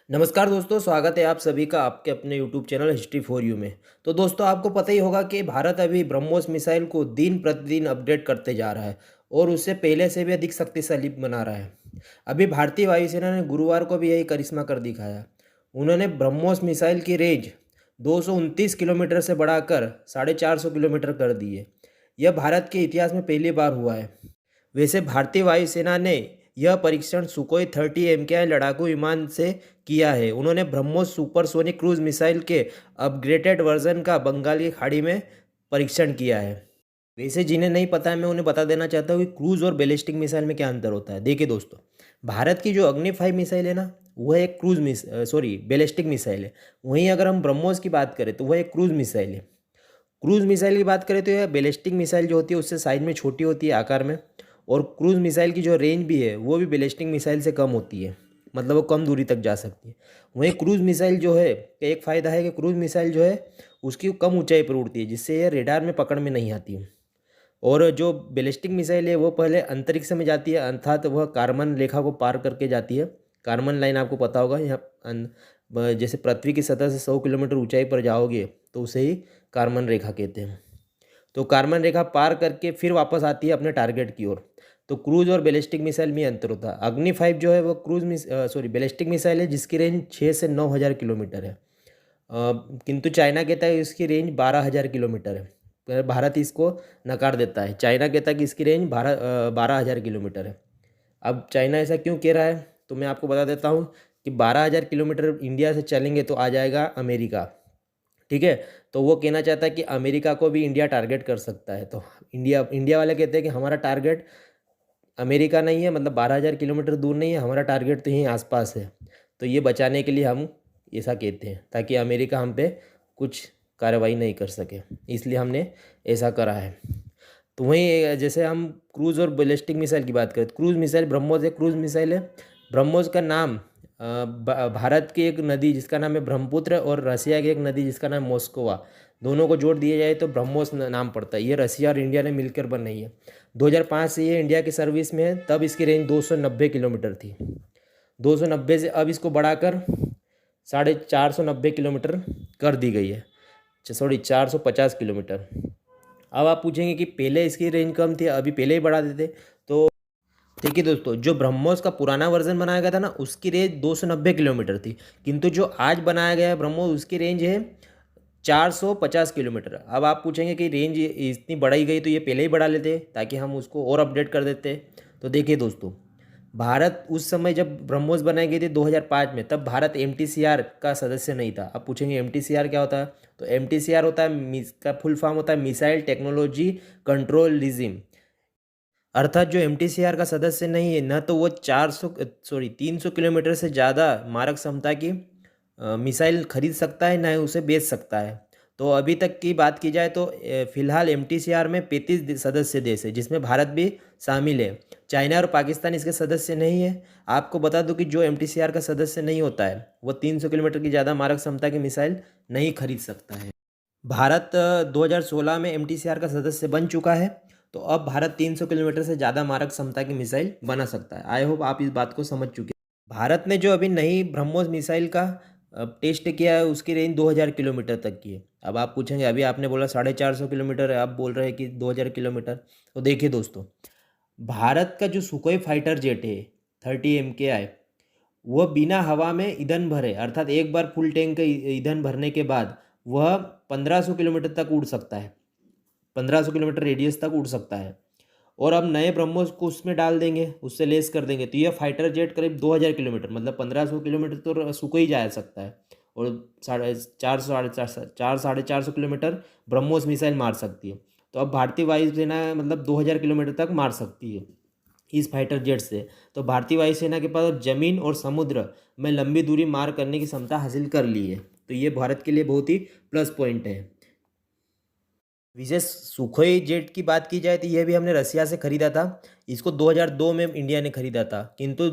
नमस्कार दोस्तों, स्वागत है आप सभी का आपके अपने YouTube channel history for you में। तो दोस्तों आपको पता ही होगा कि भारत अभी ब्रह्मोस मिसाइल को दिन प्रतिदिन अपडेट करते जा रहा है और उससे पहले से भी अधिक शक्तिशाली बना रहा है। अभी भारतीय वायुसेना ने गुरुवार को भी यही करिश्मा कर दिखाया। उन्होंने ब्रह्मोस मिसाइल की रेंज 229 किलोमीटर से बढ़ाकर 450 किलोमीटर कर दी है। यह भारत के इतिहास में पहली बार हुआ है। वैसे भारतीय वायुसेना ने यह परीक्षण सुखोई 30 MKI लड़ाकू विमान से किया है। उन्होंने ब्रह्मोस सुपरसोनिक क्रूज मिसाइल के अपग्रेडेड वर्जन का बंगाल की खाड़ी में परीक्षण किया है। वैसे जिन्हें नहीं पता है मैं उन्हें बता देना चाहता हूँ कि क्रूज और बैलिस्टिक मिसाइल में क्या अंतर होता है। देखिए दोस्तों, भारत की जो अग्नि 5 मिसाइल है ना, वह एक बैलिस्टिक मिसाइल है। वहीं अगर हम ब्रह्मोस की बात करें तो वह एक क्रूज मिसाइल है। क्रूज़ मिसाइल की बात करें तो यह बैलिस्टिक मिसाइल जो होती है उससे साइज में छोटी होती है आकार में। और क्रूज़ मिसाइल की जो रेंज भी है वो भी बैलिस्टिक मिसाइल से कम होती है, मतलब वो कम दूरी तक जा सकती है। वहीं क्रूज़ मिसाइल जो है का एक फ़ायदा है कि क्रूज़ मिसाइल जो है उसकी कम ऊंचाई पर उड़ती है, जिससे यह रेडार में पकड़ में नहीं आती है। और जो बैलिस्टिक मिसाइल है वो पहले अंतरिक्ष में जाती है, अर्थात वह कारमन रेखा को पार करके जाती है। कारमन लाइन आपको पता होगा, यहाँ जैसे पृथ्वी की सतह से 100 किलोमीटर ऊंचाई पर जाओगे तो उसे ही कारमन रेखा कहते हैं। तो कारमन रेखा पार करके फिर वापस आती है अपने टारगेट की ओर। तो क्रूज और बैलिस्टिक मिसाइल में अंतर होता है। अग्नि 5 जो है वो बैलिस्टिक मिसाइल है जिसकी रेंज 6 से 9,000 किलोमीटर है। किंतु चाइना कहता है इसकी रेंज 12,000 किलोमीटर है। पर भारत इसको नकार देता है। चाइना कहता है कि इसकी रेंज 12,000 किलोमीटर है। अब चाइना ऐसा क्यों कह रहा है तो मैं आपको बता देता हूँ कि 12,000 किलोमीटर इंडिया से चलेंगे तो आ जाएगा अमेरिका। ठीक है, तो वो कहना चाहता है कि अमेरिका को भी इंडिया टारगेट कर सकता है। तो इंडिया इंडिया वाले कहते हैं कि हमारा टारगेट अमेरिका नहीं है, मतलब 12,000 किलोमीटर दूर नहीं है, हमारा टारगेट तो यहीं आसपास है। तो ये बचाने के लिए हम ऐसा कहते हैं ताकि अमेरिका हम पे कुछ कार्रवाई नहीं कर सके, इसलिए हमने ऐसा करा है। तो वहीं जैसे हम क्रूज़ और बैलिस्टिक मिसाइल की बात करें तो क्रूज़ मिसाइल ब्रह्मोस एक क्रूज़ मिसाइल है। ब्रह्मोस का नाम भारत की एक नदी जिसका नाम है ब्रह्मपुत्र और रसिया की एक नदी जिसका नाम मोस्कोवा, दोनों को जोड़ दिया जाए तो ब्रह्मोस नाम पड़ता है। ये रसिया और इंडिया ने मिलकर बनाई है। 2005 से ये इंडिया की सर्विस में है, तब इसकी रेंज 290 किलोमीटर थी। 290 से अब इसको बढ़ाकर 490 किलोमीटर कर दी गई है। 450 किलोमीटर। अब आप पूछेंगे कि पहले इसकी रेंज कम थी, अभी पहले ही बढ़ा देते। तो देखिए दोस्तों, जो ब्रह्मोस का पुराना वर्जन बनाया गया था ना उसकी रेंज 290 किलोमीटर थी, किंतु जो आज बनाया गया है ब्रह्मोस उसकी रेंज है 450 किलोमीटर। अब आप पूछेंगे कि रेंज इतनी बढ़ाई गई तो ये पहले ही बढ़ा लेते ताकि हम उसको और अपडेट कर देते। तो देखिए दोस्तों, भारत उस समय जब ब्रह्मोस बनाई गई थी 2005 में, तब भारत MTCR का सदस्य नहीं था। अब पूछेंगे MTCR क्या होता है, तो MTCR होता है, का फुल फॉर्म होता है मिसाइल टेक्नोलॉजी कंट्रोल रिजिम। अर्थात जो MTCR का सदस्य नहीं है न तो वो 300 किलोमीटर से ज़्यादा मारक क्षमता की मिसाइल खरीद सकता है, न ही उसे बेच सकता है। तो अभी तक की बात की जाए तो फिलहाल MTCR में 35 सदस्य देश है जिसमें भारत भी शामिल है। चाइना और पाकिस्तान इसके सदस्य नहीं है। आपको बता दूं कि जो MTCR का सदस्य नहीं होता है वो 300 किलोमीटर की ज़्यादा मारक क्षमता की मिसाइल नहीं खरीद सकता है। भारत 2016 में MTCR का सदस्य बन चुका है, तो अब भारत 300 किलोमीटर से ज़्यादा मारक क्षमता की मिसाइल बना सकता है। आई होप आप इस बात को समझ चुके हैं। भारत ने जो अभी नई ब्रह्मोस मिसाइल का टेस्ट किया है उसकी रेंज 2,000 किलोमीटर तक की है। अब आप पूछेंगे, अभी आपने बोला 450 किलोमीटर है, आप बोल रहे हैं कि 2,000 किलोमीटर। तो देखिए दोस्तों, भारत का जो सुखोई फाइटर जेट है 30 MKI, वह बिना हवा में ईंधन भरे, अर्थात एक बार फुल टैंक का ईंधन भरने के बाद वह 1500 किलोमीटर तक उड़ सकता है। 1500 किलोमीटर रेडियस तक उड़ सकता है। और अब नए ब्रह्मोस को उसमें डाल देंगे, उससे लेस कर देंगे, तो यह फाइटर जेट करीब 2,000 किलोमीटर, मतलब 1500 किलोमीटर तो सुखोई जा सकता है। और 450 किलोमीटर ब्रह्मोस मिसाइल मार सकती है। तो अब भारतीय वायुसेना मतलब 2,000 किलोमीटर तक मार सकती है इस फाइटर जेट से। तो भारतीय वायुसेना के पास जमीन और समुद्र में लंबी दूरी मार करने की क्षमता हासिल कर ली है। तो ये भारत के लिए बहुत ही प्लस पॉइंट है। विशेष सुखोई जेट की बात की जाए तो यह भी हमने रसिया से खरीदा था। इसको 2002 में इंडिया ने खरीदा था, किंतु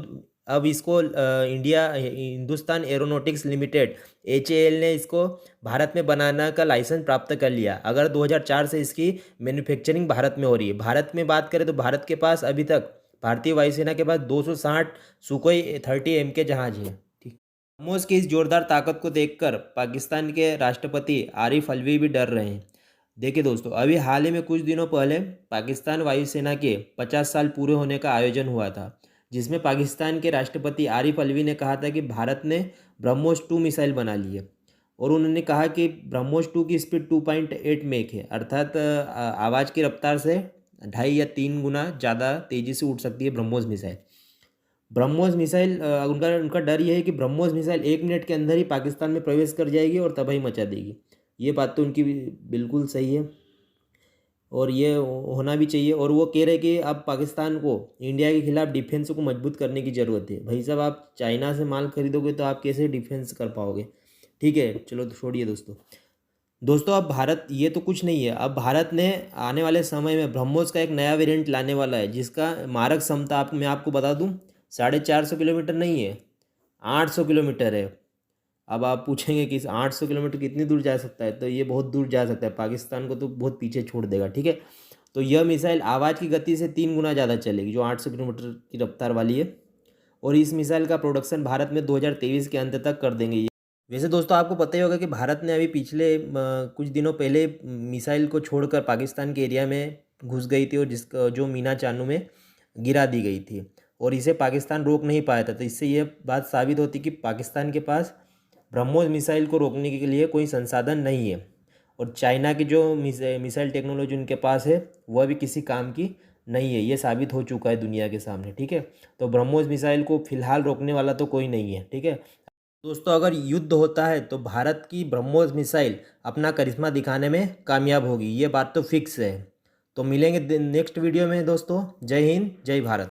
अब इसको हिंदुस्तान एरोनॉटिक्स लिमिटेड HAL ने इसको भारत में बनाने का लाइसेंस प्राप्त कर लिया। अगर 2004 से इसकी मैन्युफैक्चरिंग भारत में हो रही है। भारत में बात करें तो भारत के पास अभी तक भारतीय वायुसेना के पास 260 सुखोई 30 MK जहाज है। ठीक। ब्रह्मोस की इस जोरदार ताकत को देखकर पाकिस्तान के राष्ट्रपति आरिफ अलवी भी डर रहे हैं। देखिए दोस्तों, अभी हाल ही में कुछ दिनों पहले पाकिस्तान वायुसेना के 50 साल पूरे होने का आयोजन हुआ था, जिसमें पाकिस्तान के राष्ट्रपति आरिफ अलवी ने कहा था कि भारत ने ब्रह्मोस 2 मिसाइल बना ली है। और उन्होंने कहा कि ब्रह्मोस 2 की स्पीड 2.8 मैक है, अर्थात आवाज़ की रफ्तार से 2.5 या 3 गुना ज़्यादा तेज़ी से उड़ सकती है ब्रह्मोस मिसाइल। ब्रह्मोस मिसाइल उनका उनका डर ये है कि ब्रह्मोस मिसाइल 1 मिनट के अंदर ही पाकिस्तान में प्रवेश कर जाएगी और तबाही मचा देगी। ये बात तो उनकी बिल्कुल सही है और ये होना भी चाहिए। और वो कह रहे कि अब पाकिस्तान को इंडिया के खिलाफ डिफेंस को मजबूत करने की ज़रूरत है। भाई साहब, आप चाइना से माल खरीदोगे तो आप कैसे डिफेंस कर पाओगे? ठीक है, चलो तो छोड़िए दोस्तों। दोस्तों, अब भारत ये तो कुछ नहीं है, अब भारत ने आने वाले समय में ब्रह्मोस का एक नया वेरिएंट लाने वाला है, जिसका मारक क्षमता मैं आपको बता दूं 450 किलोमीटर नहीं है, 800 किलोमीटर है। अब आप पूछेंगे कि इस 800 किलोमीटर कितनी दूर जा सकता है, तो ये बहुत दूर जा सकता है, पाकिस्तान को तो बहुत पीछे छोड़ देगा। ठीक है, तो यह मिसाइल आवाज़ की गति से 3 गुना ज़्यादा चलेगी, जो 800 किलोमीटर की रफ्तार वाली है। और इस मिसाइल का प्रोडक्शन भारत में 2023 के अंत तक कर देंगे। वैसे दोस्तों, आपको पता ही होगा कि भारत ने अभी पिछले कुछ दिनों पहले मिसाइल को छोड़कर पाकिस्तान के एरिया में घुस गई थी, और जिसका जो मीना चानू में गिरा दी गई थी, और इसे पाकिस्तान रोक नहीं पाया था। तो इससे यह बात साबित होती कि पाकिस्तान के पास ब्रह्मोस मिसाइल को रोकने के लिए कोई संसाधन नहीं है, और चाइना की जो मिसाइल टेक्नोलॉजी उनके पास है वह भी किसी काम की नहीं है। ये साबित हो चुका है दुनिया के सामने। ठीक है, तो ब्रह्मोस मिसाइल को फिलहाल रोकने वाला तो कोई नहीं है। ठीक है दोस्तों, अगर युद्ध होता है तो भारत की ब्रह्मोस मिसाइल अपना करिश्मा दिखाने में कामयाब होगी, ये बात तो फिक्स है। तो मिलेंगे नेक्स्ट वीडियो में दोस्तों। जय हिंद, जय भारत।